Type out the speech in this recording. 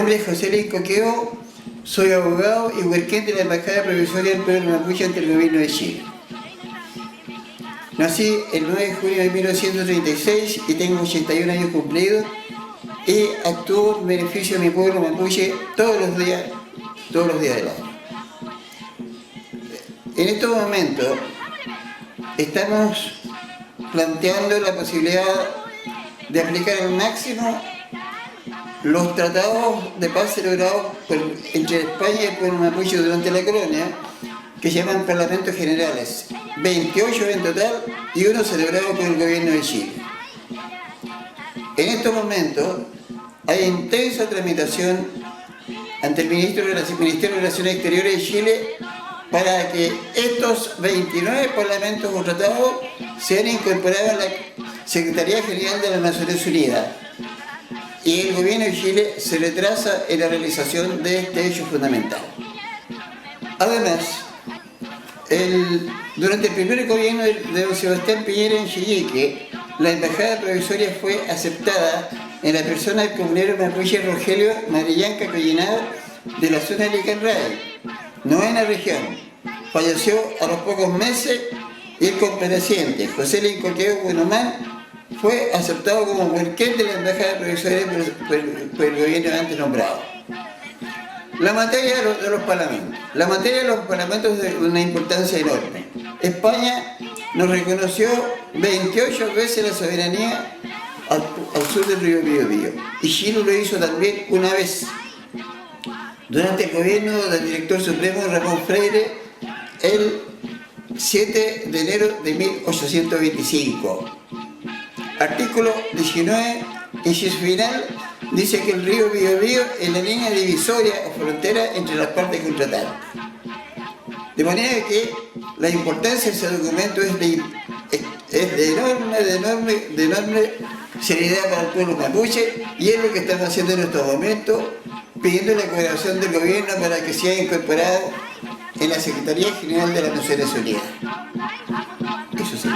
nombre es José Luis Coqueo, soy abogado y huerquén de la Embajada Provisoria del Pueblo Mapuche ante el Gobierno de Chile. Nací el 9 de junio de 1936 y tengo 81 años cumplidos y actúo en beneficio de mi pueblo mapuche todos los días del año. En estos momentos estamos planteando la posibilidad de aplicar al máximo los tratados de paz celebrados entre España y el pueblo mapuche durante la colonia, que se llaman Parlamentos Generales, 28 en total y uno celebrado por el Gobierno de Chile. En estos momentos hay intensa tramitación ante el Ministerio de Relaciones Exteriores de Chile para que estos 29 parlamentos o tratados sean incorporados a la Secretaría General de las Naciones Unidas. Y el Gobierno de Chile se retrasa en la realización de este hecho fundamental. Además, durante el primer gobierno de don Sebastián Piñera en Chillique, la Embajada Provisoria fue aceptada en la persona del comunero mapuche Rogelio Marillanca Collinado de la zona de Licanray, novena región. Falleció a los pocos meses y el compareciente, José Luis Coqueo Buenomán, fue aceptado como huerquén de la Embajada Provisoria por el gobierno antes nombrado. La materia de los parlamentos. La materia de los parlamentos es de una importancia enorme. España nos reconoció 28 veces la soberanía al sur del río Biobío y Chile lo hizo también una vez. Durante el gobierno del director supremo Ramón Freire, el 7 de enero de 1825. Artículo 19, inciso final, dice que el río Biobío es la línea divisoria o frontera entre las partes contratantes. De manera que la importancia de ese documento es de enorme seriedad para el pueblo mapuche y es lo que estamos haciendo en estos momentos, pidiendo la cooperación del gobierno para que sea incorporado en la Secretaría General de las Naciones Unidas. Eso sí.